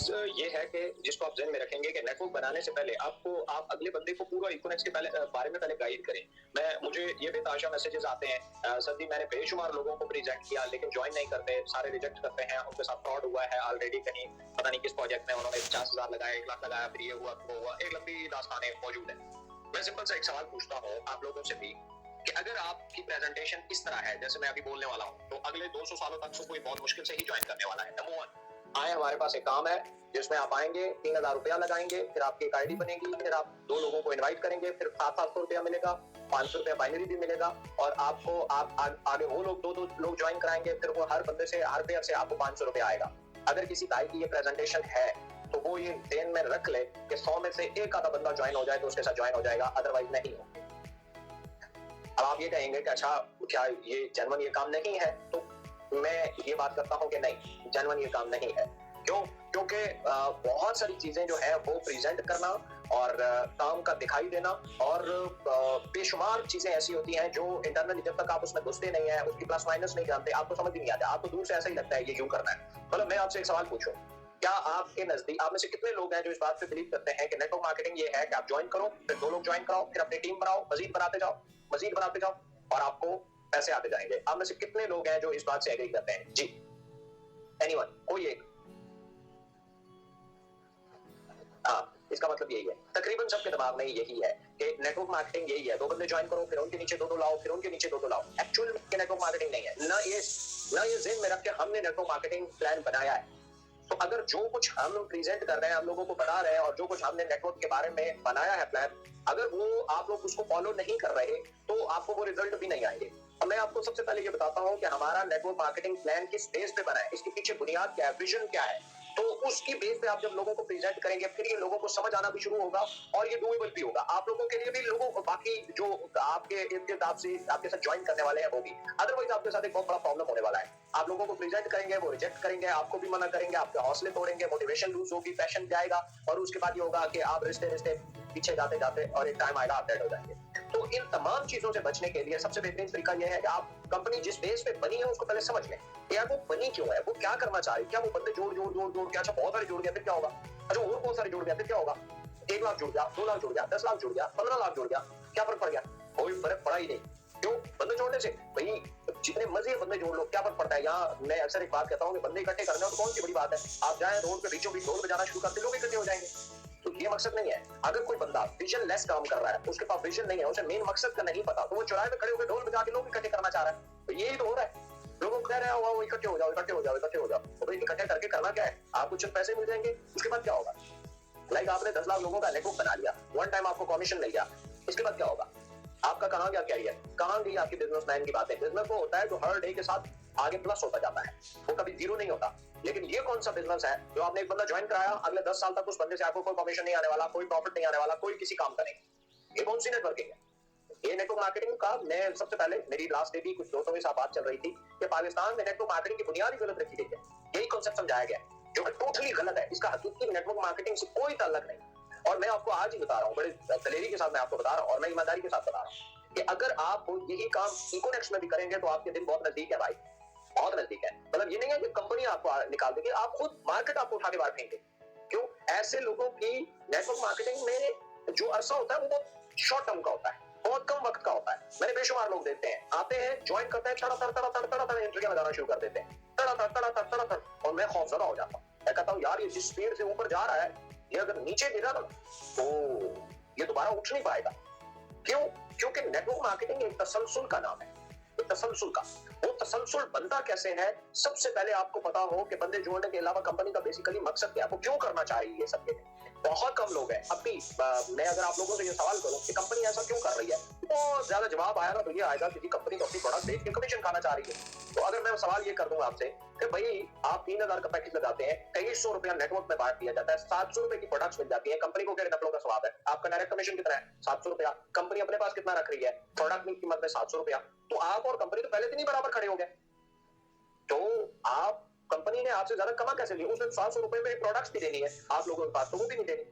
ये है कि जिसको आप ज़हन में रखेंगे कि नेटवर्क बनाने से पहले आप अगले बंदे को पूरा इकोनॉमिक्स के बारे में पहले गाइड करें। मुझे ये बेतहाशा मैसेजेस आते हैं, सर जी मैंने बेशुमार लोगों को प्रेजेंट किया लेकिन ज्वाइन नहीं करते, सारे रिजेक्ट करते हैं, उनके साथ फ्रॉड हुआ है ऑलरेडी, कहीं पता नहीं किस प्रोजेक्ट में उन्होंने 50,000 लगाया, 1 लाख लगाया, फिर ये हुआ वो हुआ, एक लंबी दास्तानें मौजूद है। मैं सिंपल सा एक सवाल पूछता हूँ आप लोगों से भी कि अगर आपकी प्रेजेंटेशन इस तरह है जैसे मैं अभी बोलने वाला हूँ, तो अगले 200 सालों तक तो कोई बहुत मुश्किल से ही ज्वाइन करने वाला है। नंबर 1, आए हमारे पास एक काम है जिसमें आप आएंगे, 3,000 रुपया लगाएंगे, फिर आपकी एक आईडी बनेगी, फिर आप 2 लोगों को इनवाइट करेंगे, फिर 700 रुपया मिलेगा, 500 रुपया बाइनरी भी मिलेगा, और आपको आगे वो लोग 2 लोग ज्वाइन कराएंगे, फिर वो हर बंदे से, हर पेयर से आपको 500 रुपया आएगा। अगर किसी भाई की ये प्रेजेंटेशन है तो वो ये ध्यान में रख ले कि 100 में से एक आधा बंदा ज्वाइन हो जाए तो उसके साथ ज्वाइन हो जाएगा, अदरवाइज नहीं हो। अब आप ये कहेंगे कि अच्छा क्या ये जेन्युइन ये काम नहीं है, तो मैं ये बात करता हूँ कि नहीं, जेन्युइन ये काम नहीं है। क्यों? क्योंकि बहुत सारी चीजें जो है वो प्रेजेंट करना और काम का दिखाई देना, और बेशुमार चीजें ऐसी होती हैं जो इंटरनली जब तक आप उसमें घुसते नहीं है, उसकी प्लस माइनस नहीं जानते, आपको समझ नहीं आता, आपको दूर से ऐसा ही लगता है ये यूं करना है। मतलब मैं आपसे एक सवाल पूछूं, क्या आपके नजदीक आप में से कितने लोग हैं जो इस बात पे बिलीव करते हैं कि नेटवर्क मार्केटिंग ये है कि आप ज्वाइन करो, फिर 2 लोग ज्वाइन कराओ, फिर अपनी टीम बनाओ, मजीद बनाते जाओ और आपको पैसे आते जाएंगे? आप में से कितने लोग हैं जो इस बात से एग्री करते हैं? जी, एनीवन? कोई एक? हाँ, इसका मतलब यही है, तकरीबन सबके दिमाग में यही है कि नेटवर्क मार्केटिंग यही है, 2 बंदे ज्वाइन करो, फिर उनके नीचे 2 लाओ, फिर उनके नीचे 2 लाओ। एक्चुअल में नेटवर्क मार्केटिंग नहीं है ना, ये ज़हन में रख के हमने नेटवर्क मार्केटिंग प्लान बनाया है। तो अगर जो कुछ हम प्रेजेंट कर रहे हैं, हम लोगों को बता रहे हैं, और जो कुछ हमने नेटवर्क के बारे में बनाया है प्लान, अगर वो आप लोग उसको फॉलो नहीं कर रहे तो आपको वो रिजल्ट भी नहीं आएंगे। और मैं आपको सबसे पहले ये बताता हूँ कि हमारा नेटवर्क मार्केटिंग प्लान किस बेस पे बना है, इसके पीछे बुनियाद क्या है, विजन क्या है। तो उसकी बेस पे आप जब लोगों को प्रेजेंट करेंगे, फिर ये लोगों को समझ आना भी शुरू होगा और ये डूएबल भी होगा आप लोगों के लिए भी, लोगों को बाकी जो आपके इर्द गिर्द आपके साथ ज्वाइन करने वाले हैं वो भी। अदरवाइज आपके साथ एक बहुत बड़ा प्रॉब्लम होने वाला है, आप लोगों को प्रेजेंट करेंगे, वो रिजेक्ट करेंगे, आपको भी मना करेंगे, आपके हौसले तोड़ेंगे, मोटिवेशन लूज होगी, पैशन जाएगा, और उसके बाद ये होगा कि आप रिश्ते पीछे जाते जाते और एक टाइम आएगा आप डेड हो जाएंगे। तो इन तमाम चीजों से बचने के लिए सबसे बेहतरीन तरीका यह है कि आप कंपनी जिस बेस पे बनी है उसको पहले समझ लें, यार वो बनी क्यों है, वो क्या करना चाह रही है, क्या वो बंदे जोड़ के, अच्छा बहुत सारे जुड़ गया फिर क्या होगा, अच्छा और बहुत सारे जुड़ गया फिर क्या होगा, 1 लाख जुड़ गया, 2 लाख जुड़ गया, 10 लाख जुड़ गया, 15 लाख जुड़ गया, क्या फर्क पड़ गया? कोई फर्क पड़ा ही नहीं। क्यों? बंदे जोड़ने से भाई जितने मर्जी बंदे जोड़ लो, क्या फर्क पड़ता है? यहाँ मैं अक्सर एक बात कहता हूँ कि बंदे इकट्ठे करना तो कौन सी बड़ी बात है, आप जाए रोड पे बीचों बीच ढोल बजाना शुरू करते, लोग इकट्ठे हो जाएंगे। तो ये मकसद नहीं है। अगर कोई बंदा विजन लेस काम कर रहा है, उसके पास विजन नहीं है, उसे मेन मकसद का नहीं पता, तो वो चौराहे पे खड़े होकर ढोल बजा के लोग इकट्ठे करना चाह रहा है, तो यही तो हो रहा है। लोगों को कह रहे हो इकट्ठे हो जाओ, इकट्ठे हो जाओ, इकट्ठे हो जाओ, तो भाई इकट्ठे करके करना क्या है? आपको कुछ पैसे मिल जाएंगे, उसके बाद क्या होगा? लाइक आपने 10 लाख लोगों का नेटवर्क बना लिया, वन टाइम आपको कमीशन मिल गया, इसके बाद क्या होगा? आपका कहाँ गया कैरियर, कहाँ गई आपकी बिजनेसमैन की बातें? बिजनेस वो होता है जो हर डे के साथ आगे प्लस होता जाता है, वो कभी जीरो नहीं होता। लेकिन ये कौन सा बिजनेस है जो आपने एक बंदा ज्वाइन कराया, अगले 10 साल तक उस बंदे से आपको कोई कमीशन नहीं आने वाला, कोई प्रॉफिट नहीं आने वाला, कोई किसी काम का नहीं? ये कौन सी नेटवर्किंग है? ये नेटवर्क मार्केटिंग का, मैं सबसे पहले मेरी लास्ट डे भी कुछ दोस्तों के साथ बात चल रही थी कि पाकिस्तान में नेटवर्क मार्केटिंग की बुनियाद ही गलत रखी गई है, यही कॉन्सेप्ट समझाया गया जो कि टोटली गलत है, इसका हकीकी नेटवर्क मार्केटिंग से कोई ताल्लुक नहीं। और मैं आपको आज ही बता रहा हूँ, बड़े दलेरी के साथ मैं आपको बता रहा हूँ, और मैं ईमानदारी के साथ बता रहा हूँ कि अगर आप यही काम इकोनेक्स में भी करेंगे तो आपके दिन बहुत नजदीक है भाई, बहुत नजदीक है। मतलब ये नहीं है कि कंपनी आपको निकाल देगी, आप खुद मार्केट आपको उठा के बाहर फेंकेंगे। क्यों? ऐसे लोगों की नेटवर्क मार्केटिंग में जो अरसा होता है वो बहुत शॉर्ट टर्म का होता है, बहुत कम वक्त का होता है। मैंने बेशुमार लोग देखते हैं, आते हैं, ज्वाइन करते हैं, तड़ा इंटरव्यू लगाना शुरू कर देते हैं, तड़ा, और मैं खौफजदा हो जाता हूँ। मैं कहता हूँ यार ये जिस स्पीड से ऊपर जा रहा है, ये अगर नीचे गिरा ना तो ये दोबारा उठ नहीं पाएगा। क्यों? क्योंकि नेटवर्क मार्केटिंग एक तसलसल का नाम है, तसलसल का। वो तसलसल बनता कैसे है? सबसे पहले आपको पता हो कि बंदे जोड़ने के अलावा कंपनी का बेसिकली मकसद क्या है, वो क्यों करना चाह रही है। सबके बहुत कम लोग हैं। अब भी मैं अगर आप लोगों से ये सवाल करूं कि कंपनी ऐसा क्यों कर रही है, बहुत ज्यादा जवाब आया ना तो ये आएगा किसी कंपनी तो अपनी प्रोडक्ट बेच के कमीशन खाना चाह रही है। तो अगर मैं सवाल ये कर दूंगा आपसे कि भाई आप 3,000 का पैकेज लगाते हैं, 2300 रुपया नेटवर्क में बांट दिया जाता है, 700 रुपए की प्रोडक्ट्स मिल जाती है, कंपनी को क्या नफलों का स्वाद है? आपका डायरेक्ट कमीशन कितना है? 700 रुपया। कंपनी अपने पास कितना रख रही है? प्रोडक्ट की कीमत में 700 रुपया। तो आप और कंपनी तो पहले दिन ही बराबर खड़े हो गए। तो आप कंपनी ने आपसे ज्यादा कमा कैसे लिया? उसने 700 रुपए में प्रोडक्ट्स भी देनी है, आप लोगों के पास तो वो भी नहीं देनी।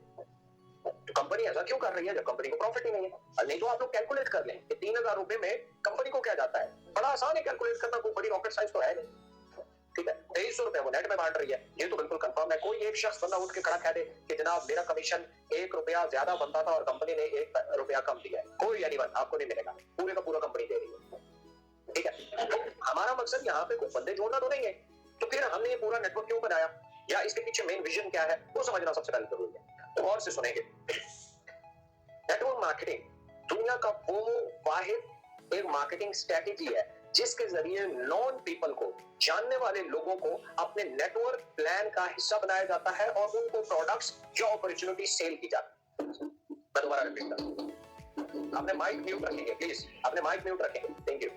तो कंपनी ऐसा क्यों कर रही है जब कंपनी को प्रॉफिट ही नहीं है? और नहीं तो आप लोग कैलकुलेट कर लें कि 3,000 रुपए में कंपनी को क्या जाता है। बड़ा आसान है कैलकुलेट करना, कोई बड़ी रॉकेट साइंस तो है नहीं। ठीक है, 2300 रुपए वो नेट में बांट रही है, ये तो बिल्कुल कंफर्म है। कोई एक शख्स बंदा उठ के खड़ा कह दे कि जनाब मेरा कमीशन 1 रुपया ज्यादा बनता था और कंपनी ने 1 रुपया कम दिया है, कोई एनीवन आपको नहीं मिलेगा, पूरे का पूरा कंपनी दे रही है, ठीक है। तो हमारा मकसद यहाँ पे कोई बंदे जोड़ना तो नहीं है, तो फिर हमने ये पूरा नेटवर्क क्यों बनाया या इसके पीछे मेन विजन क्या है वो समझना सबसे पहले जरूरी है। तो गौर से सुनेंगे, नेटवर्क मार्केटिंग दुनिया का वो वाहिद एक मार्केटिंग स्ट्रेटेजी है जिसके जरिए नॉन पीपल को, जानने वाले लोगों को अपने नेटवर्क प्लान का हिस्सा बनाया जाता है और उनको प्रोडक्ट्स या अपॉर्चुनिटी सेल की जाती है। मैं दोबारा रिपीट करता हूं, अपने माइक म्यूट रखेंगे प्लीज, अपने माइक म्यूट रखेंगे, थैंक यू।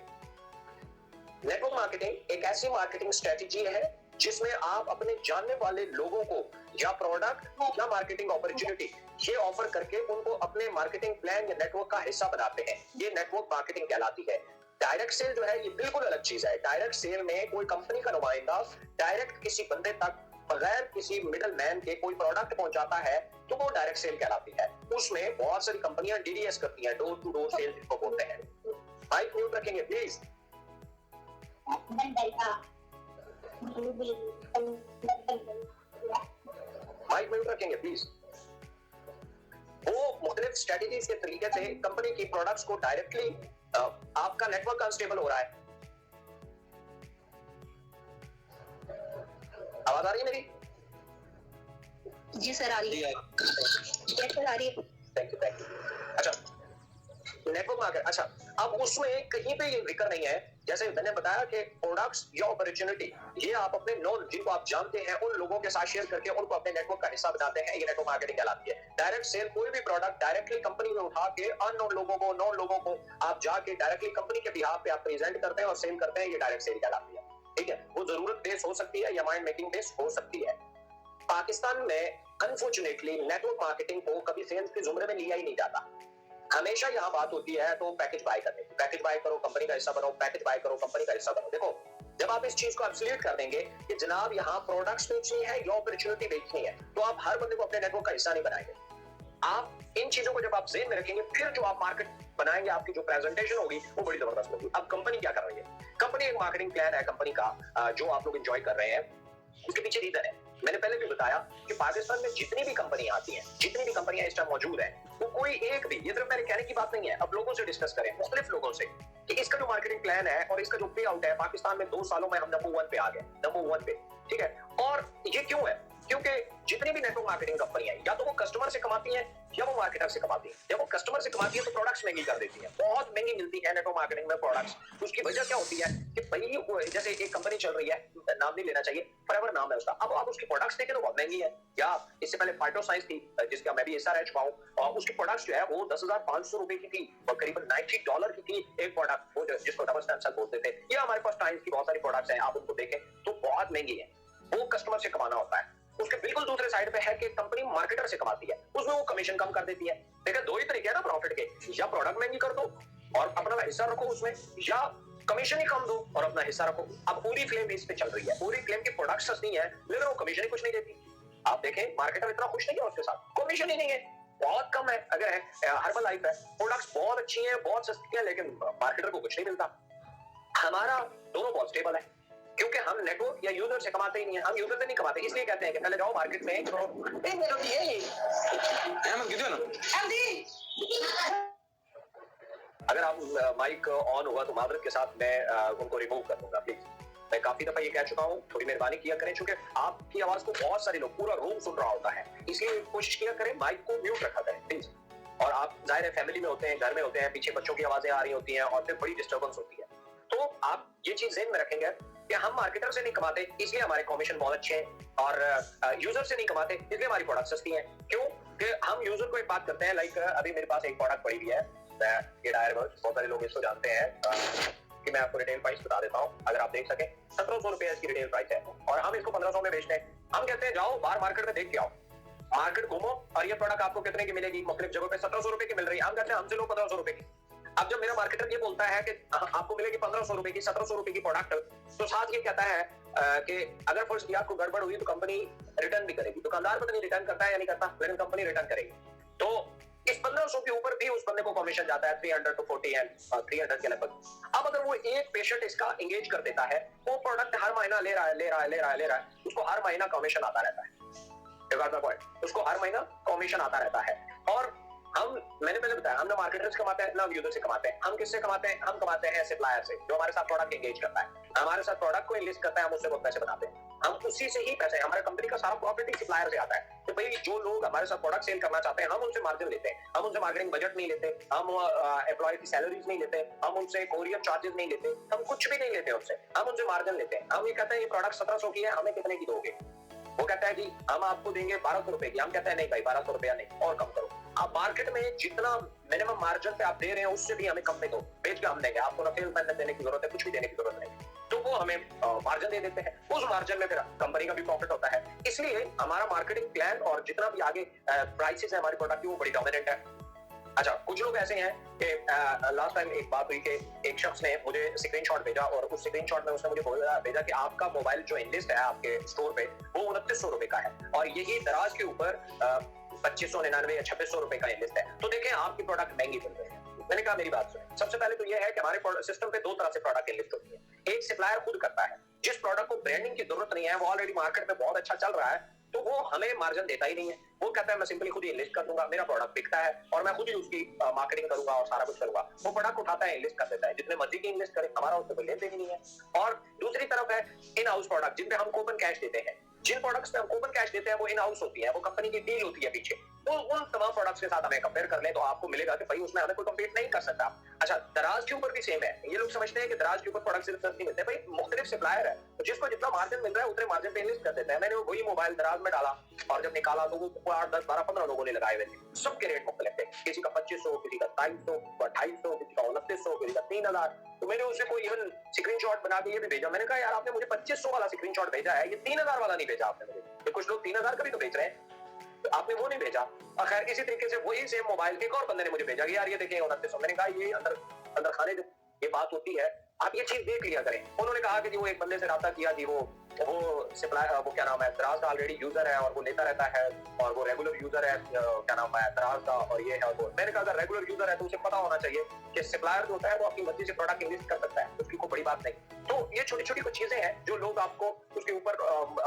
नेटवर्क मार्केटिंग एक ऐसी मार्केटिंग स्ट्रेटेजी है जिसमें आप अपने जानने वाले लोगों को या प्रोडक्ट या मार्केटिंग अपॉर्चुनिटी ये ऑफर करके उनको अपने मार्केटिंग प्लान या नेटवर्क का हिस्सा बनाते हैं। ये नेटवर्क मार्केटिंग कहलाती है। डायरेक्ट सेल जो है ये बिल्कुल अलग चीज है। डायरेक्ट सेल में कोई कंपनी का नुमाइंदा डायरेक्ट किसी बंदे तक बगैर किसी मिडल मैन के कोई प्रोडक्ट पहुंचाता है तो वो डायरेक्ट सेल कहलाती है। उसमें बहुत सारी कंपनियां डीडीएस करती हैं, डोर टू डोर सेल जिसको बोलते हैं। माइक म्यूट रखेंगे प्लीज। माइक म्यूट रखेंगे प्लीज। वो मुख्तलिफ स्ट्रेटेजीज के तरीके से कंपनी की प्रोडक्ट्स को डायरेक्टली आपका नेटवर्क अनस्टेबल हो रहा है। आवाज आ रही है मेरी? जी सर आ रही है। सर आ रही है। Thank you. अच्छा, नेटवर्क मार्केट, अच्छा अब उसमें कहीं पे ये जिक्र नहीं है, जैसे मैंने बताया कि प्रोडक्ट्स या अपॉर्चुनिटी ये आप अपने नॉन जिनको आप जानते हैं उन लोगों के साथ शेयर करके उनको अपने नेटवर्क का हिस्सा बनाते हैं, ये नेटवर्क मार्केटिंग कहलाती है। डायरेक्ट सेल कोई भी प्रोडक्ट डायरेक्टली कंपनी में उठा के अननोन लोगों को, नॉन लोगों को आप जाके डायरेक्टली कंपनी के बिहाफ पे आप प्रेजेंट करते हैं और सेल करते हैं, ये डायरेक्ट सेल कहलाती है। ठीक है, वो जरूरत बेस्ड हो सकती है या माइंड मेकिंग बेस्ड हो सकती है। पाकिस्तान में अनफॉर्चुनेटली नेटवर्क मार्केटिंग को कभी सेल्स के जुमरे में लिया ही नहीं जाता। हमेशा यहाँ बात होती है तो पैकेज बाय करने, पैकेज बाय करो कंपनी का हिस्सा बनो, पैकेज बाय करो कंपनी का हिस्सा बनो। देखो जब आप इस चीज को एब्सोल्यूट कर देंगे कि जनाब यहाँ प्रोडक्ट्स बेचनी है या अपॉर्चुनिटी बेचनी है, तो आप हर बंदे को अपने नेटवर्क का हिस्सा नहीं बनाएंगे। आप इन चीजों को जब आप ज़हन में रखेंगे, फिर जो आप मार्केट बनाएंगे, आपकी जो प्रेजेंटेशन होगी वो बड़ी जबरदस्त होगी। अब कंपनी क्या कर रही है? कंपनी एक मार्केटिंग प्लान है कंपनी का जो आप लोग एंजॉय कर रहे हैं। उसके पीछे रीजन है, मैंने पहले भी बताया कि पाकिस्तान में जितनी भी कंपनियां आती हैं, जितनी भी कंपनियां इस टाइम मौजूद हैं, वो कोई एक भी, ये सिर्फ मेरे कहने की बात नहीं है, अब लोगों से डिस्कस करें, मुख्तलिफ लोगों से, कि इसका जो मार्केटिंग प्लान है और इसका जो पे आउट है, पाकिस्तान में 2 सालों में हम नंबर 1 पे आ गए, नंबर 1 पे। ठीक है, और ये क्यों है? क्योंकि जितनी भी नेटवर्क मार्केटिंग कंपनियां या तो वो कस्टमर से कमाती हैं या वो मार्केटर से कमाती है। जब वो कस्टमर से कमाती है तो प्रोडक्ट्स महंगी कर देती है, बहुत महंगी मिलती है नेटवर्क मार्केटिंग में प्रोडक्ट्स। उसकी वजह क्या होती है कि भाई जैसे एक कंपनी चल रही है, नाम नहीं लेना चाहिए, फॉरएवर नाम है उसका, अब आप उसकी प्रोडक्ट्स देखें तो बहुत महंगी है। या इससे पहले फाइटो साइंस थी जिसका मैं भी हिस्सा रह चुका हूँ, और उसकी प्रोडक्ट्स जो है वो 10,500 रुपए की थी और करीबन $90 की थी एक प्रोडक्ट, वो जिसको डबल स्टैंड बोलते थे। ये हमारे पास टाइम्स की बहुत सारी प्रोडक्ट्स हैं, आप उनको देखें तो बहुत महंगी है। वो कस्टमर से कमाना होता है। उसके बिल्कुल दूसरे साइड पे है कि कंपनी मार्केटर से कमाती है, उसमें वो कमीशन कम कर देती है। देखिए दो ही तरीके हैं ना प्रॉफिट के, या प्रोडक्ट महंगी कर दो और अपना हिस्सा रखो उसमें, या कमीशन ही कम दो और अपना हिस्सा रखो। अब पूरी फ्लेम इस पे चल रही है, पूरी फ्लेम की प्रोडक्ट सस्ती है लेकिन वो कमीशन ही कुछ नहीं देती। आप देखें मार्केटर इतना खुश नहीं है उसके साथ, कमीशन ही नहीं है, बहुत कम है। अगर है हर्बल लाइफ है, प्रोडक्ट्स बहुत अच्छी हैं, बहुत सस्ती है, लेकिन मार्केटर को कुछ नहीं मिलता। हमारा दोनों बहुत स्टेबल है क्योंकि हम नेटवर्क या यूजर से कमाते ही नहीं है, हम यूजर से नहीं कमाते, इसलिए कहते हैं कि पहले जाओ मार्केट में अगर आप माइक ऑन होगा तो माजरत के साथ मैं उनको रिमूव कर दूंगा प्लीज। मैं काफी दफा ये कह चुका हूँ, थोड़ी मेहरबानी किया करें, क्योंकि आपकी आवाज को बहुत सारे लोग, पूरा रूम सुन रहा होता है, इसलिए कोशिश किया करें माइक को म्यूट रखा करें प्लीज। और आप जाहिर है फैमिली में होते हैं, घर में होते हैं, पीछे बच्चों की आवाजें आ रही होती हैं और फिर बड़ी डिस्टर्बेंस होती है। तो आप ये चीज ज़हन में रखेंगे कि हम मार्केटर से नहीं कमाते इसलिए हमारे कमीशन बहुत अच्छे हैं, और यूजर से नहीं कमाते इसलिए हमारी प्रोडक्ट सस्ती है। क्यों कि हम यूजर को एक बात करते हैं, लाइक अभी मेरे पास एक प्रोडक्ट पड़ी हुई है, ये डायर वर्क्स, बहुत सारे लोग इसको जानते हैं, कि मैं आपको रिटेल प्राइस बता देता हूँ अगर आप देख सके। 1700 रुपए इसकी रिटेल प्राइस है और हम इसको 1500 में बेचते हैं। हम कहते हैं जाओ बाहर मार्केट में देख के आओ, मार्केट घूमो और ये प्रोडक्ट आपको कितने की मिलेगी, मुख्तलिफ जगहों पे 1700 रुपए की मिल रही है, हम कहते हैं हमसे लो 1500 रुपए की। अब जब मेरा मार्केटर ये बोलता है कि आपको मिलेगी 1500 रुपए की, 1700 रुपए की प्रोडक्ट, तो साथ ये कहता है कि अगर फर्स्ट ईयर आपको गड़बड़ हुई तो कंपनी रिटर्न भी करेगी। दुकानदार पता नहीं रिटर्न करता है या नहीं करता, लेकिन कंपनी रिटर्न करेगी। तो इस 1500 के ऊपर भी उस बंदे को कमीशन जाता है 300 टू 40 एंड 300 के लगभग। अब अगर वो एक पेशेंट इसका एंगेज कर देता है, वो प्रोडक्ट हर महीना ले रहा है, उसको हर महीना कमीशन आता रहता है। पॉइंट, उसको हर महीना कमीशन आता रहता है। और मैंने पहले बताया, हम ना मार्केटर्स कमाते हैं ना यूजर से कमाते हैं। हम किससे कमाते हैं? हम कमाते हैं सप्लायर से, जो हमारे साथ प्रोडक्ट एंगेज करता है, हमारे साथ प्रोडक्ट को इनलिस्ट करता है, हम उससे बहुत पैसे बनाते हैं। हम उसी से ही पैसे, हमारे कंपनी का सारा प्रॉफिट ही सप्लायर से आता है। तो भाई जो लोग हमारे साथ प्रोडक्ट सेल करना चाहते हैं, हम उनसे मार्जिन लेते हैं, हम उनसे मार्केटिंग बजट नहीं लेते, हम एम्प्लॉय की सैलरीज नहीं लेते, हम उनसे कोरियर चार्जेस नहीं लेते, हम कुछ भी नहीं लेते उनसे, हम उनसे मार्जिन लेते हैं। हम ये कहते हैं ये प्रोडक्ट 1700 की है, हमें कितने की दोगे? वो कहता है जी हम आपको देंगे 1200 रुपए की। हम कहते हैं नहीं भाई 1200 रुपया नहीं, और कम करो। आप मार्केट में जितना मिनिमम मार्जिन पे आप दे रहे हैं उससे भी हमें कम पे दो, बेच के हम देंगे, आपको ना सेल्समैन देने की जरूरत है, कुछ भी देने की जरूरत नहीं। तो वो हमें मार्जिन दे देते हैं, उस मार्जिन में फिर कंपनी का भी प्रॉफिट होता है। इसलिए हमारा मार्केटिंग प्लान और जितना भी आगे प्राइसेस है हमारे प्रोडक्ट की, वो बड़ी डोमिनेंट है। अच्छा, कुछ लोग ऐसे हैं कि लास्ट टाइम एक बात हुई कि एक शख्स ने मुझे स्क्रीनशॉट भेजा, और उस स्क्रीनशॉट में उसने मुझे भेजा कि आपका मोबाइल जो इनलिस्ट है आपके स्टोर पे, वो 2900 रुपए का है, और यही दराज के ऊपर 2599 या 2600 रुपए का इनलिस्ट है। तो देखें आपकी प्रोडक्ट महंगी मिल रही है। मैंने कहा मेरी बात सुनिए, सबसे पहले तो यह है कि हमारे सिस्टम पे दो तरह से प्रोडक्ट इनलिस्ट होती है। एक सप्लायर खुद करता है, जिस प्रोडक्ट को ब्रांडिंग की जरूरत नहीं है, वो ऑलरेडी मार्केट में बहुत अच्छा चल रहा है, तो वो हमें मार्जिन देता ही नहीं है। वो कहता है मैं सिंपली खुद ही इनलिस्ट कर दूंगा, मेरा प्रोडक्ट बिकता है और मैं खुद ही उसकी मार्केटिंग करूंगा और सारा कुछ करूंगा। वो प्रोडक्ट उठाता है, इनलिस्ट कर देता है, जितने मर्जी की इनलिस्ट करे, हमारा उससे कोई लेन देन ही नहीं है। और दूसरी तरफ है इन हाउस प्रोडक्ट, जिन पे हम कूपन कैश देते हैं। जिन प्रोडक्ट्स पे हम कूपन कैश देते हैं वो इन हाउस होती है, वो कंपनी की डील होती है पीछे। तो उन तमाम प्रोडक्ट्स के साथ हमें कंपेयर कर लें तो आपको मिलेगा कि भाई उसमें हमें कोई कंपीट नहीं कर सकता। अच्छा, दराज के ऊपर भी सेम है। ये लोग समझते हैं कि दराज के ऊपर प्रोडक्ट सिर्फ सस्ती मिलते हैं। भाई मुख्तलिफ सप्लायर है, तो जिसको जितना मार्जिन मिल रहा है उतने मार्जिन पे इनलिस्ट कर देता है। मैंने वही मोबाइल दराज में डाला और जब निकाला तो वो 8, 10, 12, 15 लोगों ने लगाए हुए थे। सबके रेट मुख्तलिफ थे, किसी का 2500, किसी का 2300, 2800, किसी का 2900, किसी का 3000। तो मैंने उसे कोई इवन स्क्रीनशॉट बना के ये भी भेजा। मैंने कहा यार आपने मुझे 2500 वाला स्क्रीनशॉट भेजा है, ये 3000 वाला नहीं भेजा आपने मुझे। तो कुछ लोग 3000 का भी तो बेच रहे हैं, तो आपने वो नहीं भेजा। और खैर इसी तरीके से वही सेम मोबाइल के एक और बंदे ने मुझे भेजा कि यार ये देखिए 2900। मैंने कहा ये अंदर खाने जब ये बात होती है आप ये चीज देख लिया करें। उन्होंने कहा कि जी वो एक बंदे से राब्ता किया जी, वो सप्लाई, वो क्या नाम है, दराज का ऑलरेडी यूजर है और वो लेता रहता है और वो रेगुलर यूजर है, क्या नाम है, दराज का, और ये है वो। मैंने कहा अगर रेगुलर यूजर है तो उसे पता होना चाहिए कि सप्लायर जो होता है वो अपनी मर्जी से प्रोडक्ट इनलिस्ट कर सकता है, उसकी कोई बड़ी बात नहीं। तो ये छोटी छोटी कुछ चीजें हैं जो लोग आपको उसके ऊपर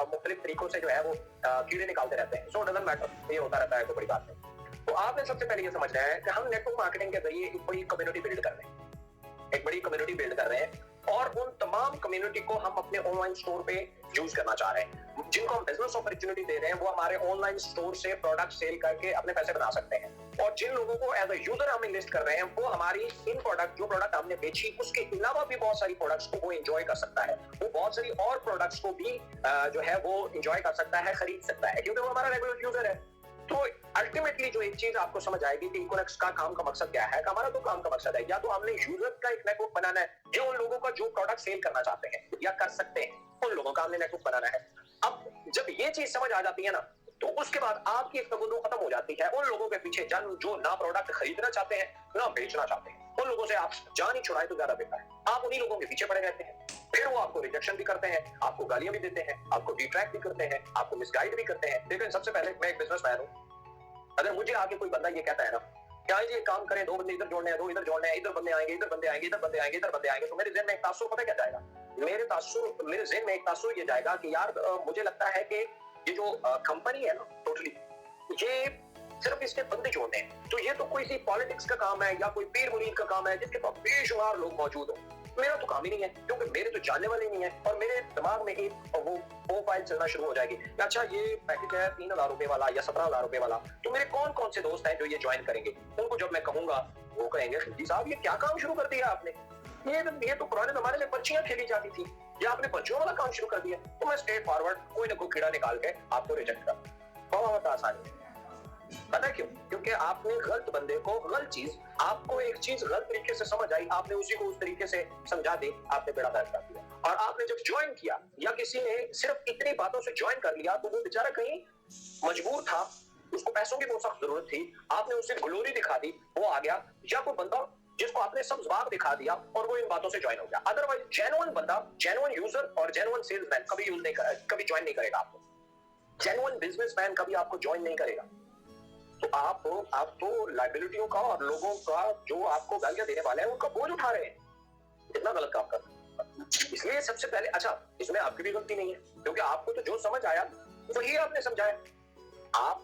मुख्तलिफ तरीकों से जो है वो कीड़े निकालते रहते हैं। सो डजंट मैटर, ये होता रहता है, कोई बड़ी बात नहीं। तो आपने सबसे पहले ये समझना है कि हम नेटवर्क मार्केटिंग के जरिए एक बड़ी कम्युनिटी बिल्ड कर रहे हैं, एक बड़ी कम्युनिटी बिल्ड कर रहे हैं, और उन तमाम कम्युनिटी को हम अपने ऑनलाइन स्टोर पे यूज करना चाह रहे हैं। जिनको हम बिजनेस अपॉर्चुनिटी दे रहे हैं वो हमारे ऑनलाइन स्टोर से प्रोडक्ट सेल करके अपने पैसे बना सकते हैं। और जिन लोगों को एज अ यूजर हम लिस्ट कर रहे हैं वो हमारी इन प्रोडक्ट, जो प्रोडक्ट हमने बेची उसके अलावा भी बहुत सारी प्रोडक्ट्स को वो एंजॉय कर सकता है, वो बहुत सारी और प्रोडक्ट्स को भी जो है वो एंजॉय कर सकता है, खरीद सकता है, क्योंकि वो हमारा रेगुलर यूजर है। तो अल्टीमेटली जो एक चीज आपको समझ आएगी कि इकोनेक्स का काम का मकसद क्या है। हमारा तो काम का मकसद है या तो हमने यूजर का एक नेटवर्क बनाना है, या उन लोगों का जो प्रोडक्ट सेल करना चाहते हैं या कर सकते हैं उन लोगों का हमने नेटवर्क बनाना है। अब जब ये चीज समझ आ जाती है ना, तो उसके बाद आपकी तवज्जो खत्म हो जाती है उन लोगों के पीछे जो ना प्रोडक्ट खरीदना चाहते हैं ना बेचना चाहते हैं। उन लोगों से आप जान ही छुड़ाए तो ज्यादा बेहतर है। आप उन्हीं लोगों के पीछे पड़े रहते हैं, फिर वो आपको रिजेक्शन भी करते हैं, आपको गालियां भी देते हैं, आपको डिट्रैक्ट भी करते हैं, आपको मिसगाइड भी करते हैं। लेकिन सबसे पहले मैं एक बिजनेसमैन हूं, अगर मुझे आके कोई बंदा ये कहता है ना क्या जी काम करें, 2 बंदे इधर जोड़ने हैं, 2 इधर जोड़ने हैं, इधर बंदे आएंगे, इधर बंदे आएंगे, इधर बंदे आएंगे, इधर बंदे आएंगे, तो मेरे ज़हन में एक तासुर पता क्या जाएगा? मेरे ज़हन में एक तासुर ये जाएगा कि यार मुझे लगता है कि ये जो कंपनी है ना टोटली, ये सिर्फ इसके बंदे जोड़ने हैं, तो ये तो कोई सी पॉलिटिक्स का काम है या कोई पीर मुरीद का काम है जिसके पास बेशुमार लोग मौजूद हो। मेरा तो काम ही नहीं है, क्योंकि मेरे तो जानने वाले नहीं है, और मेरे दिमाग में एक वो प्रोफाइल चलना शुरू हो जाएगी। अच्छा ये पैकेज है 3000 रुपए वाला या 17000 रुपए वाला, तो मेरे कौन कौन से दोस्त हैं जो ये ज्वाइन करेंगे? उनको जब मैं कहूंगा वो कहेंगे जी साहब ये क्या काम शुरू कर दिया आपने, ये तो पुराने जमाने में पर्चियां खेली जाती थी, या आपने पर्चियों वाला काम शुरू कर दिया। तो मैं स्ट्रेट फॉरवर्ड कोई ना कोई कीड़ा निकाल के आपको रिजेक्ट कर, बहुत आसानी। पता क्यों? क्योंकि आपने गलत बंदे को गलत चीज, आपको एक चीज गलत तरीके से समझ आई, आपने उसी को उस तरीके से समझा दी, आपने बेड़ा गर्क कर दिया। और आपने जब ज्वाइन किया या किसी ने सिर्फ इतनी बातों से ज्वाइन कर लिया, तो वो बेचारा कहीं मजबूर था, उसको पैसों की बहुत सख्त जरूरत थी, आपने उसे ग्लोरी दिखा दी, वो आ गया, या कोई बंदा जिसको आपने सब जवाब दिखा दिया और वो इन बातों से ज्वाइन हो गया। अदरवाइज जेन्युइन बंदा, जेन्युइन यूजर और जेन्युइन सेल्समैन कभी ज्वाइन नहीं करेगा आपको। जेन्युइन बिजनेसमैन कभी आपको ज्वाइन नहीं करेगा। तो आप तो लाइबिलिटियों का और लोगों का जो आपको गालियां देने वाले हैं उनका बोझ उठा रहे हैं। कितना गलत काम कर रहे हैं। इसलिए सबसे पहले अच्छा इसमें आपकी भी गलती नहीं है क्योंकि आपको तो जो समझ आया वही आपने समझाया। आप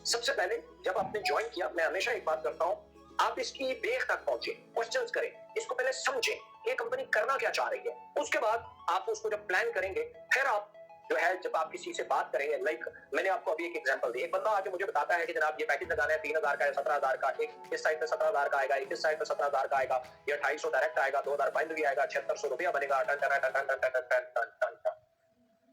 सबसे पहले जब आपने ज्वाइन किया, मैं हमेशा एक बात करता हूं, आप इसकी बेख तक पहुंचे, क्वेश्चंस करें, इसको पहले समझें ये कंपनी करना क्या चाह रही है। उसके बाद आप उसको जब प्लान करेंगे फिर आप जो है जब आप किसी से बात करेंगे, लाइक मैंने आपको अभी एक एग्जांपल दी, एक बंदा आके मुझे बताता है कि जनाब ये पैकेज लगाना है 3000 का है, 17000 का, एक इस साइड पे 17000 का आएगा, एक इस साइड पे 17000 का आएगा, ये 250 डायरेक्ट आएगा, 2000 बाइंड भी आएगा, 7600 रुपया बनेगा। Ton ton ton ton ton ton ton ton.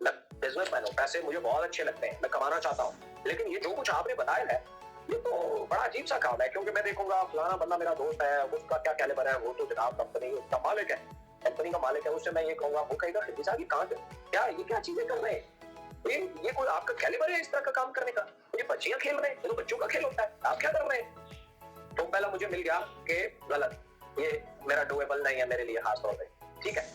मैं बिजनेसमैन हूं, पैसे मुझे बहुत अच्छे लगते हैं, मैं कमाना चाहता हूं, लेकिन ये जो कुछ आपने बताया है ये तो बड़ा अजीब सा काम है क्योंकि मैं देखूंगा फलाना बंदा मेरा दोस्त है, उसका क्या कैलिबर है, वो तो जनाब कंपनी का मालिक है, कंपनी का मालिक है, उससे मैं ये कहूंगा, वो कहेगा खिद्दी साहब कहां क्या ये क्या चीजें कर रहे हैं, ये कोई आपका कैलिबर है इस तरह का काम करने का? ये बच्चियां खेल रहे हैं, ये तो बच्चों का खेल होता है, आप क्या कर रहे हैं? तो पहला मुझे मिल गया कि गलत, ये मेरा डुएबल नहीं है मेरे लिए खास तौर पे, ठीक है।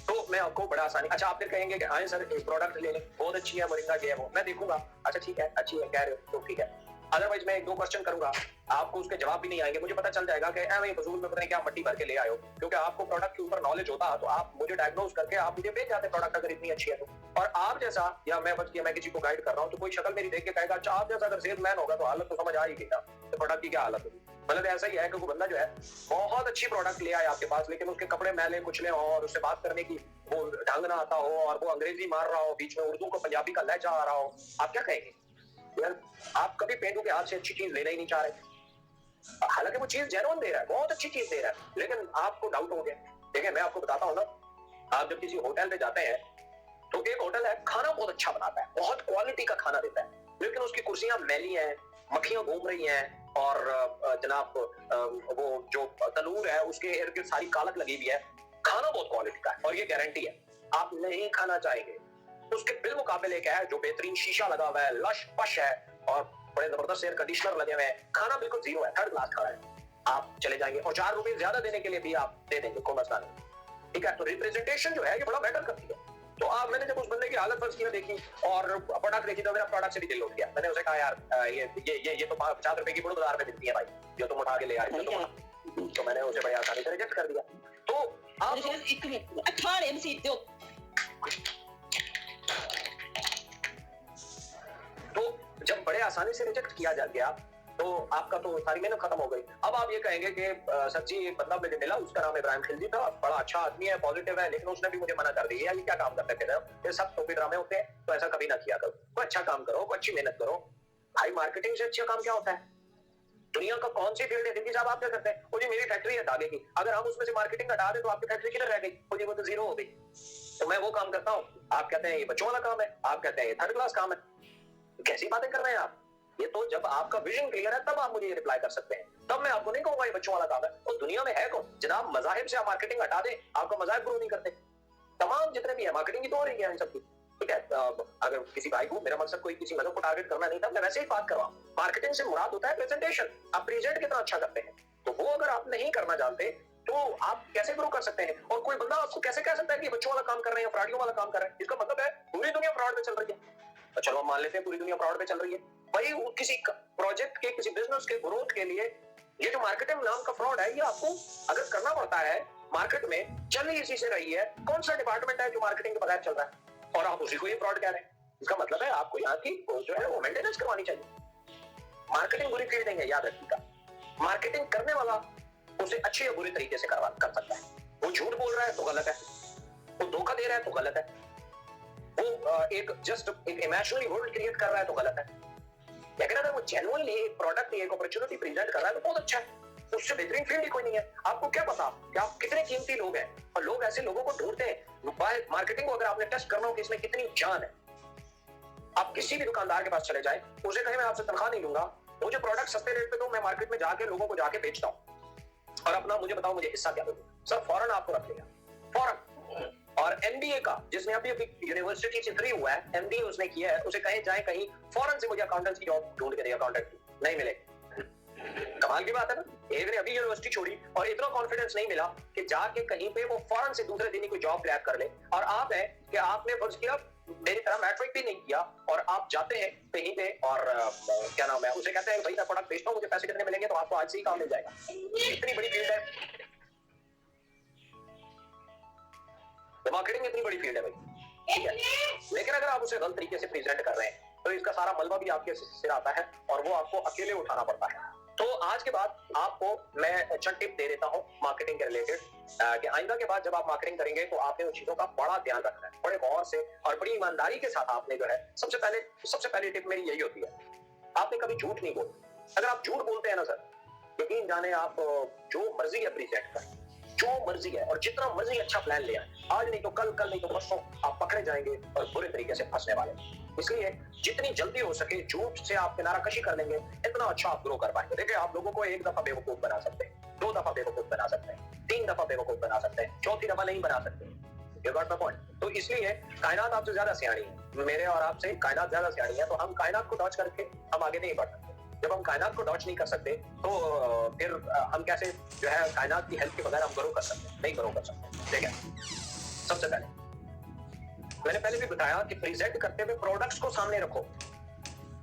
तो मैं आपको बड़ा आसानी, अच्छा आप फिर कहेंगे कि आए सर एक प्रोडक्ट ले लें, बहुत अच्छी है मोरिंगा ये है वो, मैं देखूंगा, अच्छा ठीक है अच्छी है कह रहे हो तो ठीक है, अदरवाइज मैं एक दो क्वेश्चन करूंगा, आपको उसके जवाब भी नहीं आएंगे, मुझे पता चल जाएगा कि ऐਵੇਂ फजूल में पता नहीं क्या मट्टी भर के ले आए हो, क्योंकि आपको प्रोडक्ट के ऊपर नॉलेज होता तो आप मुझे डायग्नोज करके आप मुझे भेज जाते प्रोडक्ट अगर इतनी अच्छी है तो। और आप जैसा या मैं बच गया, मैं किसी को गाइड कर रहा हूँ तो कोई शक्ल मेरी देख के कहेगा अच्छा आप जैसा अगर सेल्समैन होगा तो हालत तो समझ आ ही गई ना, तो प्रोडक्ट की क्या हालत होगी। मतलब ऐसा ही है कि वो बंदा जो है बहुत अच्छी प्रोडक्ट ले आए आपके पास, लेकिन उसके कपड़े मैले कुचले हो और उससे बात करने की वो ढंग ना आता हो और वो अंग्रेजी मार रहा हो, बीच में उर्दू को पंजाबी का लहजा आ रहा हो, आप क्या कहेंगे? यार आप कभी पेंडू के हाथ से अच्छी चीज लेना ही नहीं चाह रहे, हालांकि वो चीज जेन्युइन दे रहा है, बहुत अच्छी चीज दे रहा है, लेकिन आपको डाउट हो गया। देखिए मैं आपको बताता हूँ ना, आप जब किसी होटल पे जाते हैं तो एक होटल है खाना बहुत अच्छा बनाता है, बहुत क्वालिटी का खाना देता है, लेकिन उसकी कुर्सियां मैली हैं, मक्खियां घूम रही हैं और जनाब वो जो तनूर है उसके इर्द गिर्द सारी कालक लगी हुई है, खाना बहुत क्वालिटी का है और ये गारंटी है आप नहीं खाना चाहेंगे। उसके बिल मुकाबले क्या है जो बेहतरीन शीशा लगा हुआ है, लश पश है और बड़े जबरदस्त एयर कंडीशनर लगे हुए हैं, खाना बिल्कुल जीरो है, थर्ड क्लास खाना है, आप चले जाएंगे और 4 रुपए ज्यादा देने के लिए भी आप दे देंगे, कोई मसला नहीं, ठीक है। तो रिप्रेजेंटेशन जो है ये बड़ा मैटर करती है। तो आप मैंने जब उस बंदे की हालत फर्ज देखी और प्रोडक्ट देखी तो मेरा प्रोडक्ट से भी दिल उठ गया, मैंने उसे कहा यार ये तो 50 रुपए की बुढ़ बाजार में मिलती है भाई, जो तुम उठा के ले आए, तो मैंने उसे बड़ी आसानी से रिजेक्ट कर दिया। तो आप तो जब बड़े आसानी से रिजेक्ट किया जा गया तो आपका तो सारी मेहनत खत्म हो गई। अब आप ये कहेंगे कि सच्ची एक बंदा मुझे मिला, उसका नाम इब्राहिम खिलजी था, बड़ा अच्छा आदमी है, पॉजिटिव है, लेकिन उसने भी मुझे मना कर दिया, ये क्या काम करते थे, ये सब टोपी ड्रामे होते हैं, तो ऐसा कभी ना किया करो, कोई अच्छा काम करो, कोई अच्छी मेहनत करो भाई। मार्केटिंग से अच्छा काम क्या होता है? दुनिया का कौन सी फील्ड है? दिल्ली साहब आप क्या करते हैं? मुझे मेरी फैक्ट्री है धागे की, अगर हम उसमें से मार्केटिंग हटा दें तो आपकी फैक्ट्री किधर रह गई? मुझे वो तो जीरो हो गई। तो मैं वो काम करता हूँ, आप कहते हैं ये बच्चों वाला काम है, आप कहते हैं ये थर्ड क्लास काम है, कैसी बातें कर रहे हैं आप? ये तो जब आपका विजन क्लियर है तब आप मुझे रिप्लाई कर सकते हैं, तब मैं आपको नहीं कहूंगा ये बच्चों वाला काम है। और दुनिया में है कौन जनाब? मजाहिब से आप मार्केटिंग हटा दें, आपका मजाहिब ग्रो नहीं करते, तमाम जितने भी है मार्केटिंग की तो हो रही है इन सबकी, ठीक है। अगर किसी भाई को, मेरा मकसद कोई किसी मजहब को टारगेट करना नहीं था, मैं वैसे ही बात कर रहा हूँ। मार्केटिंग से मुराद होता है प्रेजेंटेशन, आप प्रेजेंट कितना अच्छा करते हैं, तो वो अगर आप नहीं करना जानते तो आप कैसे ग्रो कर सकते हैं? और कोई बंदा आपको कैसे कह सकता है कि बच्चों वाला काम कर रहे हैं, फ्रॉडियों वाला काम कर रहे हैं? इसका मतलब है पूरी दुनिया फ्रॉड में चल रही है। तो चलो हम मान लेते हैं पूरी दुनिया फ्रॉड में चल रही है, भाई किसी प्रोजेक्ट के, किसी बिजनेस के ग्रोथ के लिए ये जो मार्केटिंग नाम का फ्रॉड है, ये आपको अगर करना पड़ता है मार्केट में, चल ही इसी से रही है, कौन सा डिपार्टमेंट है जो मार्केटिंग के बगैर चल रहा है और आप उसी को ये फ्रॉड कह रहे हैं? इसका मतलब है आपको यहाँ की जो है वो मेंटेनेंस करवानी चाहिए। मार्केटिंग बुरी फील्ड नहीं है, याद रखिएगा। मार्केटिंग करने वाला उसे अच्छे या बुरे तरीके से कर सकता है। वो झूठ बोल रहा है तो गलत है, वो धोखा दे रहा है तो गलत है, वो एक जस्ट एक इमेजिनरी वर्ल्ड क्रिएट कर रहा है तो गलत है, लेकिन अगर वो जेन्युइनली एक प्रोडक्ट, एक अपॉर्चुनिटी प्रेजेंट कर रहा है तो बहुत अच्छा है। उससे बेहतरीन फील्ड ही कोई नहीं है। आपको क्या पता कि आप कितने कीमती लोग हैं, और लोग ऐसे लोगों को ढूंढते हैं। मार्केटिंग को अगर आपने टेस्ट करना हो कि इसमें कितनी जान है, आप किसी भी दुकानदार के पास चले जाएं, उसे कहें मैं आपसे तनख्वाह नहीं लूंगा, मुझे प्रोडक्ट सस्ते रेट पे दो, मैं मार्केट में जाके लोगों को जाके बेचता हूं और अपना मुझे बताओ मुझे हिस्सा क्या दोगे, सर फौरन आपको रख लेगा, फौरन। और एमबीए का जिसने अभी यूनिवर्सिटी से फ्री हुआ है, एमबीए उसने किया है, उसे कहें जाए कहीं फौरन से मुझे अकाउंटेंट की जॉब ढूंढ के दे, अकाउंटेंट की नहीं मिले। कमाल की बात है ना, एक ने अभी यूनिवर्सिटी छोड़ी और इतना कॉन्फिडेंस नहीं मिला कि जाके कहीं पे वो फौरन से दूसरे दिन ही कोई जॉब क्रैक कर ले, और आप है कि आपने फर्ज किया मेरी तरह मैट्रिक भी नहीं किया और आप जाते हैं कहीं पे और क्या नाम है उसे कहते हैं भाई मैं प्रोडक्ट बेचता हूँ मुझे पैसे कितने मिलेंगे, तो आपको आज से ही काम मिल जाएगा। इतनी बड़ी फील्ड है, मार्केटिंग इतनी बड़ी फील्ड है भाई, ठीक है। लेकिन अगर आप उसे गलत तरीके से प्रेजेंट कर रहे हैं तो इसका सारा मलबा भी आपके सिर आता है और वो आपको अकेले उठाना पड़ता है। तो आज के बाद आपको मैं चंद टिप दे देता हूँ मार्केटिंग के रिलेटेड, कि आइंदा के बाद जब आप मार्केटिंग करेंगे तो आपने उन चीजों का बड़ा ध्यान रखना है, बड़े गौर से और बड़ी ईमानदारी के साथ आपने जो है सबसे पहली टिप मेरी यही होती है, आपने कभी झूठ नहीं बोलना। अगर आप झूठ बोलते हैं ना सर, यकीन जाने आप जो मर्जी है प्रेजेंट करें, जो मर्जी है और जितना मर्जी अच्छा प्लान ले आए, आज नहीं तो कल, कल नहीं तो परसों आप पकड़े जाएंगे और बुरे तरीके से फंसने वाले। इसलिए जितनी जल्दी हो सके झूठ से आप किनारा कशी कर लेंगे, इतना अच्छा आप ग्रो कर पाएंगे। देखिए आप लोगों को एक दफा बेवकूफ बना सकते हैं, 2 दफा बेवकूफ बना सकते हैं, 3 दफा बेवकूफ बना सकते हैं, 4थी दफा नहीं बना सकते। You got my point? तो इसलिए कायनात आपसे ज्यादा सियानी है, मेरे और आपसे कायनात ज्यादा सियानी है, तो हम कायनात को डॉच करके हम आगे नहीं बढ़ सकते। जब हम कायनात को डॉच नहीं कर सकते तो फिर हम कैसे जो है कायनात की हेल्प के बगैर हम ग्रो कर सकते हैं? नहीं ग्रो कर सकते। ठीक है, सबसे पहले मैंने पहले भी बताया कि प्रेजेंट करते हुए प्रोडक्ट्स को सामने रखो,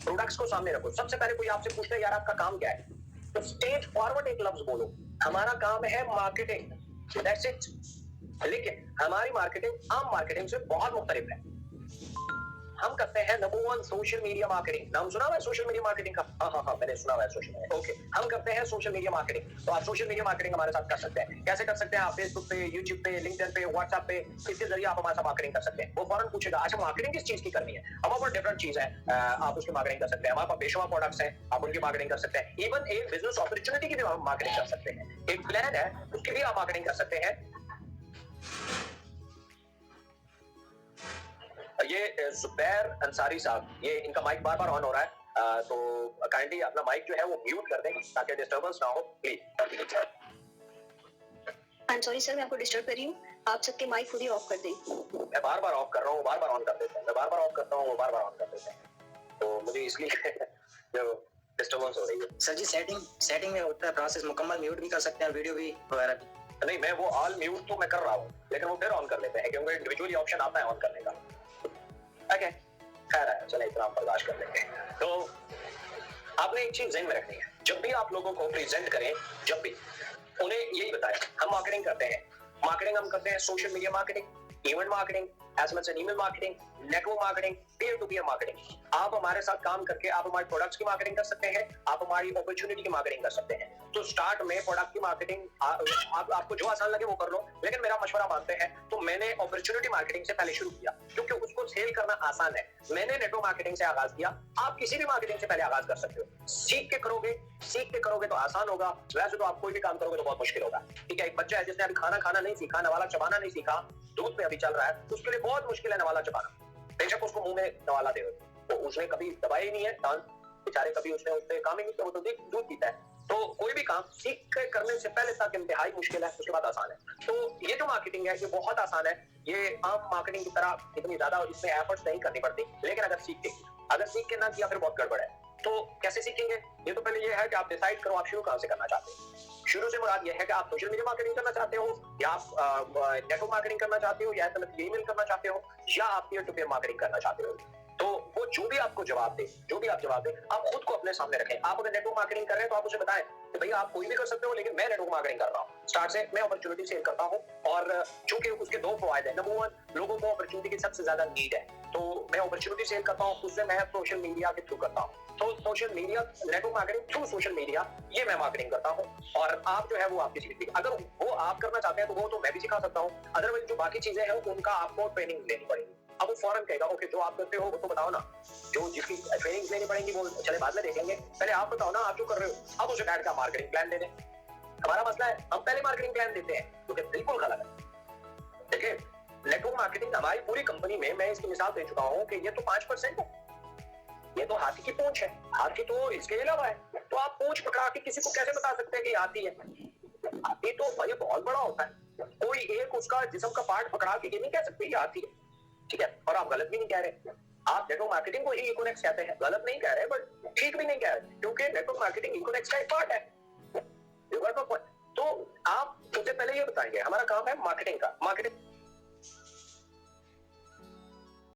प्रोडक्ट्स को सामने रखो। सबसे पहले कोई आपसे पूछते यार आपका काम क्या है, तो स्ट्रेट फॉरवर्ड एक लफ्ज बोलो, हमारा काम है मार्केटिंग, दैट्स इट। लेकिन हमारी मार्केटिंग आम मार्केटिंग से बहुत मुख्तलिफ है। हम करते हैं नंबर 1 सोशल मीडिया मार्केटिंग। नाम सुना हुआ है सोशल मीडिया मार्केटिंग का? हाँ मैंने सुना हुआ है सोशल मीडिया। ओके, हम करते हैं सोशल मीडिया मार्केटिंग। तो आप सोशल मीडिया मार्केटिंग हमारे साथ कर सकते हैं। कैसे कर सकते हैं? आप फेसबुक पे, यूट्यूब पे, लिंक्डइन पे, व्हाट्सएप पे, इसके जरिए आप हमारे साथ मार्केटिंग कर सकते हैं। वो फौरन पूछेगा अच्छा मार्केटिंग किस चीज की करनी है, हमारे पास डिफरेंट चीज है, आप उसकी मार्केटिंग कर सकते हैं। हमारे पास बेशुमार प्रोडक्ट्स हैं, आप उनकी मार्केटिंग कर सकते हैं। इवन एक बिजनेस अपॉर्चुनिटी की भी आप मार्केटिंग कर सकते हैं, एक प्लान है उसकी भी आप मार्केटिंग कर सकते हैं। ये जुबैर अंसारी साहब, ये इनका माइक बार बार ऑन हो रहा है, तो काइंडली अपना माइक जो है वो म्यूट कर दें ताकि डिस्टर्बेंस ना हो please. I am sorry sir, मैं आपको डिस्टर्ब कर रही हूँ, आप सबके माइक खुद ही ऑफ कर दें। मैं बार बार ऑफ कर रहा हूँ, बार बार ऑन कर देते हैं, मैं बार बार ऑफ करता हूँ, वो बार बार ऑन कर देते हैं, तो मुझे इसलिए जो डिस्टर्बेंस हो रही है। सर जी सेटिंग में होता है प्रोसेस, मुकम्मल म्यूट भी कर सकते हैं वीडियो भी वगैरह भी। नहीं, मैं वो ऑल म्यूट तो मैं कर रहा हूँ, लेकिन वो फिर ऑन कर लेते हैं क्योंकि इंडिविजुअली ऑप्शन आता है ऑन करने का। ओके, खैर है, चले इतना हम बर्दाश्त कर लेंगे। तो आपने एक चीज ज़हन में रखनी है, जब भी आप लोगों को प्रेजेंट करें, जब भी उन्हें यही बताएं हम मार्केटिंग करते हैं। मार्केटिंग हम करते हैं social media marketing, event marketing, SMS and email marketing, network marketing, peer to peer marketing. आप हमारे साथ काम करके आप हमारे प्रोडक्ट्स की मार्केटिंग कर सकते हैं, आप हमारी अपॉर्चुनिटी की मार्केटिंग कर सकते हैं। तो स्टार्ट में प्रोडक्ट की मार्केटिंग आपको जो आसान लगे वो कर लो, लेकिन मेरा मशवरा मानते हैं तो मैंने अपॉर्चुनिटी मार्केटिंग से पहले शुरू किया क्योंकि उसको सेल करना आसान है। मैंने नेटवर्क मार्केटिंग से आगाज किया, आप किसी भी मार्केटिंग से पहले आगाज कर सकते हो। सीख के करोगे तो आसान होगा, वैसे तो आप कोई भी काम करोगे तो बहुत मुश्किल होगा। ठीक है, एक बच्चा है जिसने अभी खाना नहीं सीखा, नवाला चबाना नहीं सीखा, दूध पे अभी चल रहा है, उसके लिए बहुत मुश्किल है नवाला चबाना। बेशक उसको मुंह में नवाला दे, तो उसने कभी दबाया ही नहीं है दांत बेचारे, कभी उसने काम ही नहीं किया, वो तो दूध पीता है। तो कोई भी काम सीख के करने से पहले तक इंतहाई मुश्किल है, उसके बाद आसान है। तो ये जो मार्केटिंग है ये बहुत आसान है, ये आम मार्केटिंग की तरह इतनी ज्यादा इसमें एफर्ट्स नहीं करनी पड़ती, लेकिन अगर सीख के ना किया फिर बहुत गड़बड़ है। तो कैसे सीखेंगे? ये तो पहले ये है कि आप डिसाइड करो आप शुरू कहां से करना चाहते हैं। शुरू से मुराद ये है कि आप सोशल मीडिया मार्केटिंग करना चाहते हो, या आप नेटवर्क मार्केटिंग करना चाहते हो, या ईमेल करना चाहते हो, या आप पीयर टू पीयर मार्केटिंग करना चाहते हो। तो वो जो भी आपको जवाब दे, आप खुद को अपने सामने रखें। आप अगर नेटवर्क मार्केटिंग कर रहे हैं तो आप उसे बताएं कि भैया आप कोई भी कर सकते हो, लेकिन मैं नेटवर्क मार्केटिंग कर रहा हूँ, स्टार्ट से मैं अपॉर्चुनिटी सेल करता हूँ, और चूंकि उसके 2 फायदे हैं। नंबर 1, लोगों को अपॉर्चुनिटी की सबसे ज्यादा नीड है, तो मैं अपॉर्चुनिटी सेल करता हूँ, उससे मैं सोशल मीडिया के थ्रू करता हूँ। तो social media network marketing through social media, ये मैं मार्केटिंग करता हूँ, और आप जो है वो आपकी सीखती। अगर वो आप करना चाहते हैं तो वो तो मैं भी सिखा सकता हूँ, अदरवाइज जो बाकी चीजें हैं उनका आपको ट्रेनिंग लेनी पड़ेगी। अब वो फौरन कहेगा ओके जो आप करते हो वो तो बताओ ना, जो जिसकी ट्रेनिंग लेनी पड़ेगी वो चले बाद में देखेंगे, पहले आप बताओ ना आप जो कर रहे हो। अब उसे बैठ कर मार्केटिंग प्लान दे दें। हमारा मसला है हम पहले मार्केटिंग प्लान देते हैं, जो कि बिल्कुल गलत है। देखिए नेटवर्क मार्केटिंग हमारी पूरी कंपनी में मैं इसकी मिसाल दे चुका हूँ कि ये तो 5% है, ये तो हाथी की पूंछ है, हाथी तो इसके अलावा है। तो आप पूंछ पकड़ा के किसी को कैसे बता सकते हैं कि हाथी है? हाथी तो भाई बहुत बड़ा होता है, कोई एक उसका जिस्म का पार्ट पकड़ा के ये नहीं कह सकते ये हाथी है। ठीक है, और आप गलत भी नहीं कह रहे, आप नेटवर्क मार्केटिंग को ही इकोनेक्स कहते हैं, गलत नहीं कह रहे बट ठीक भी नहीं कह रहे, क्योंकि नेटवर्क मार्केटिंग इकोनेक्स का एक पार्ट है। तो आप सबसे पहले ये बताएंगे हमारा काम है मार्केटिंग का। मार्केटिंग